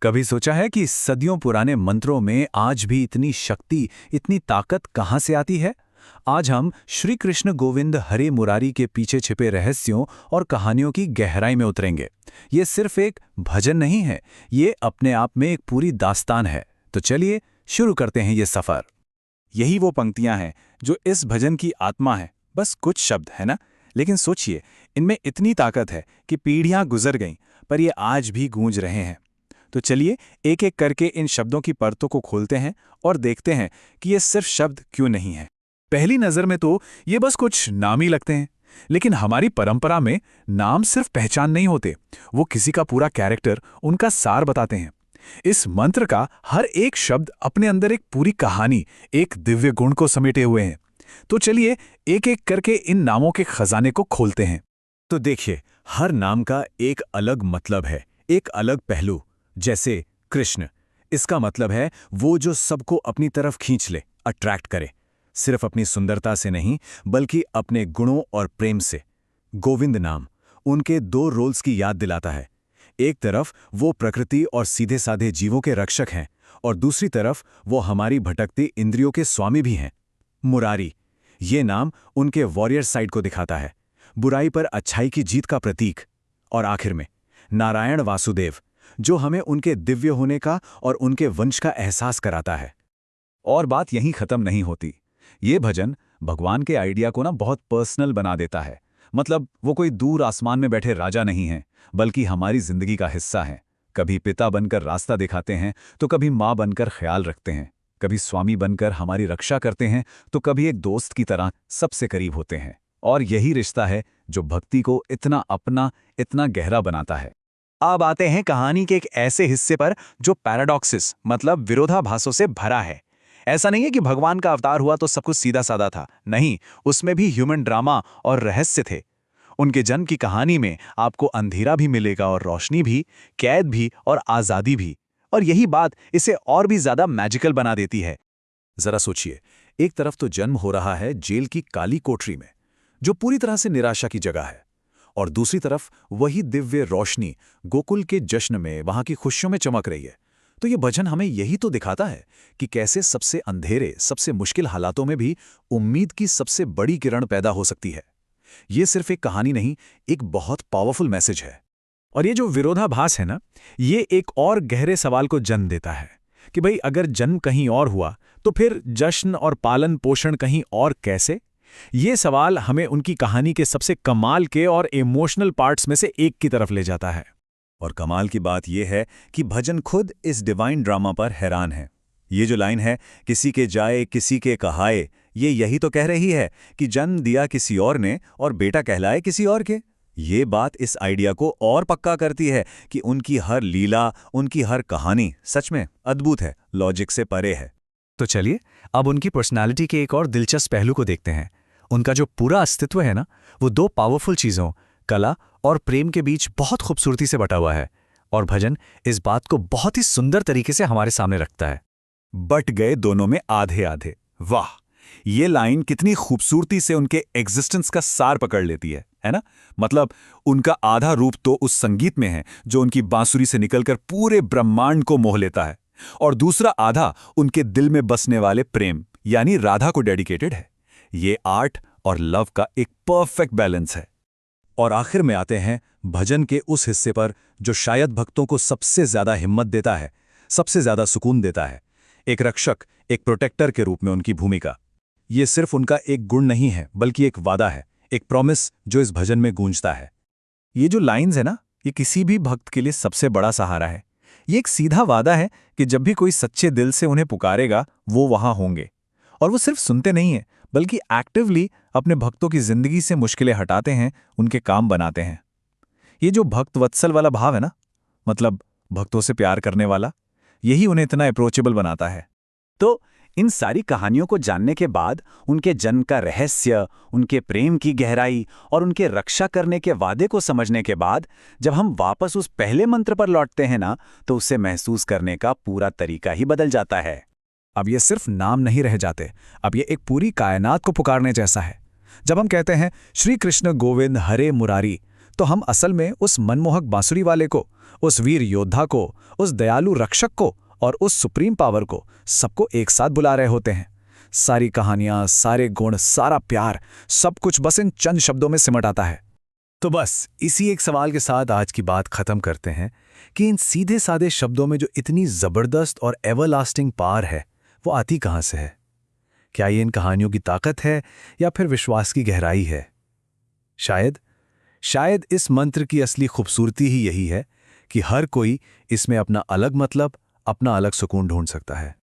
कभी सोचा है कि सदियों पुराने मंत्रों में आज भी इतनी शक्ति, इतनी ताकत कहाँ से आती है? आज हम श्री कृष्ण गोविंद हरे मुरारी के पीछे छिपे रहस्यों और कहानियों की गहराई में उतरेंगे। ये सिर्फ एक भजन नहीं है, ये अपने आप में एक पूरी दास्तान है। तो चलिए शुरू करते हैं ये सफर। यही वो पंक्तियां हैं जो इस भजन की आत्मा है। बस कुछ शब्द है ना, लेकिन सोचिए, इनमें इतनी ताकत है कि पीढ़ियां गुजर गईं, पर ये आज भी गूंज रहे हैं। तो चलिए एक एक करके इन शब्दों की परतों को खोलते हैं और देखते हैं कि ये सिर्फ शब्द क्यों नहीं है। पहली नज़र में तो ये बस कुछ नाम ही लगते हैं, लेकिन हमारी परंपरा में नाम सिर्फ पहचान नहीं होते, वो किसी का पूरा कैरेक्टर, उनका सार बताते हैं। इस मंत्र का हर एक शब्द अपने अंदर एक पूरी कहानी, एक दिव्य गुण को समेटे हुए हैं। तो चलिए एक एक करके इन नामों के खजाने को खोलते हैं। तो देखिए, हर नाम का एक अलग मतलब है, एक अलग पहलू। जैसे कृष्ण, इसका मतलब है वो जो सबको अपनी तरफ खींच ले, अट्रैक्ट करे, सिर्फ अपनी सुंदरता से नहीं बल्कि अपने गुणों और प्रेम से। गोविंद नाम उनके दो रोल्स की याद दिलाता है। एक तरफ वो प्रकृति और सीधे साधे जीवों के रक्षक हैं, और दूसरी तरफ वो हमारी भटकती इंद्रियों के स्वामी भी हैं। मुरारी, ये नाम उनके वॉरियर साइड को दिखाता है, बुराई पर अच्छाई की जीत का प्रतीक। और आखिर में नारायण वासुदेव, जो हमें उनके दिव्य होने का और उनके वंश का एहसास कराता है। और बात यहीं खत्म नहीं होती। ये भजन भगवान के आइडिया को बहुत पर्सनल बना देता है। मतलब वो कोई दूर आसमान में बैठे राजा नहीं है, बल्कि हमारी जिंदगी का हिस्सा है। कभी पिता बनकर रास्ता दिखाते हैं, तो कभी माँ बनकर ख्याल रखते हैं, कभी स्वामी बनकर हमारी रक्षा करते हैं, तो कभी एक दोस्त की तरह सबसे करीब होते हैं। और यही रिश्ता है जो भक्ति को इतना अपना, इतना गहरा बनाता है। अब आते हैं कहानी के एक ऐसे हिस्से पर जो पैराडॉक्सिस, मतलब विरोधाभासों से भरा है। ऐसा नहीं है कि भगवान का अवतार हुआ तो सब कुछ सीधा साधा था। नहीं, उसमें भी ह्यूमन ड्रामा और रहस्य थे। उनके जन्म की कहानी में आपको अंधेरा भी मिलेगा और रोशनी भी, कैद भी और आज़ादी भी। और यही बात इसे और भी ज्यादा मैजिकल बना देती है। जरा सोचिए, एक तरफ तो जन्म हो रहा है जेल की काली कोठरी में, जो पूरी तरह से निराशा की जगह है, और दूसरी तरफ वही दिव्य रोशनी गोकुल के जश्न में, वहां की खुशियों में चमक रही है। तो ये भजन हमें यही तो दिखाता है कि कैसे सबसे अंधेरे, सबसे मुश्किल हालातों में भी उम्मीद की सबसे बड़ी किरण पैदा हो सकती है। ये सिर्फ एक कहानी नहीं, एक बहुत पावरफुल मैसेज है। और ये जो विरोधाभास है ना, ये एक और गहरे सवाल को जन्म देता है कि भाई, अगर जन्म कहीं और हुआ तो फिर जश्न और पालन पोषण कहीं और कैसे? ये सवाल हमें उनकी कहानी के सबसे कमाल के और इमोशनल पार्ट्स में से एक की तरफ ले जाता है। और कमाल की बात यह है कि भजन खुद इस डिवाइन ड्रामा पर हैरान है। ये जो लाइन है, किसी के जाए किसी के कहाए, ये यही तो कह रही है कि जन्म दिया किसी और ने और बेटा कहलाए किसी और के। ये बात इस आइडिया को और पक्का करती है कि उनकी हर लीला, उनकी हर कहानी सच में अद्भुत है, लॉजिक से परे है। तो चलिए अब उनकी पर्सनालिटी के एक और दिलचस्प पहलू को देखते हैं। उनका जो पूरा अस्तित्व है ना, वो दो पावरफुल चीज़ों, कला और प्रेम के बीच बहुत खूबसूरती से बटा हुआ है। और भजन इस बात को बहुत ही सुंदर तरीके से हमारे सामने रखता है। बट गए दोनों में आधे आधे। वाह, ये लाइन कितनी खूबसूरती से उनके एग्जिस्टेंस का सार पकड़ लेती है ना? मतलब उनका आधा रूप तो उस संगीत में है जो उनकी बांसुरी से निकलकर पूरे ब्रह्मांड को मोह लेता है, और दूसरा आधा उनके दिल में बसने वाले प्रेम, यानी राधा को डेडिकेटेड है। ये आर्ट और लव का एक परफेक्ट बैलेंस है। और आखिर में आते हैं भजन के उस हिस्से पर जो शायद भक्तों को सबसे ज्यादा हिम्मत देता है, सबसे ज्यादा सुकून देता है। एक रक्षक, एक प्रोटेक्टर के रूप में उनकी भूमिका। ये सिर्फ उनका एक गुण नहीं है, बल्कि एक वादा है, एक प्रॉमिस जो इस भजन में गूंजता है। ये जो लाइंस है ना, ये किसी भी भक्त के लिए सबसे बड़ा सहारा है। ये एक सीधा वादा है कि जब भी कोई सच्चे दिल से उन्हें पुकारेगा, वो वहां होंगे। और वो सिर्फ सुनते नहीं हैं, बल्कि एक्टिवली अपने भक्तों की जिंदगी से मुश्किलें हटाते हैं, उनके काम बनाते हैं। ये जो भक्त वत्सल वाला भाव है ना, मतलब भक्तों से प्यार करने वाला, यही उन्हें इतना अप्रोचेबल बनाता है। तो इन सारी कहानियों को जानने के बाद, उनके जन्म का रहस्य, उनके प्रेम की गहराई और उनके रक्षा करने के वादे को समझने के बाद, जब हम वापस उस पहले मंत्र पर लौटते हैं ना, तो उसे महसूस करने का पूरा तरीका ही बदल जाता है। अब ये सिर्फ नाम नहीं रह जाते, अब ये एक पूरी कायनात को पुकारने जैसा है। जब हम कहते हैं श्री कृष्ण गोविंद हरे मुरारी, तो हम असल में उस मनमोहक बांसुरी वाले को, उस वीर योद्धा को, उस दयालु रक्षक को और उस सुप्रीम पावर को, सबको एक साथ बुला रहे होते हैं। सारी कहानियां, सारे गुण, सारा प्यार, सब कुछ बस इन चंद शब्दों में सिमट आता है। तो बस इसी एक सवाल के साथ आज की बात खत्म करते हैं कि इन सीधे साधे शब्दों में जो इतनी जबरदस्त और एवरलास्टिंग पावर है, वो आती कहां से है? क्या ये इन कहानियों की ताकत है या फिर विश्वास की गहराई है? शायद इस मंत्र की असली खूबसूरती ही यही है कि हर कोई इसमें अपना अलग मतलब, अपना अलग सुकून ढूंढ सकता है।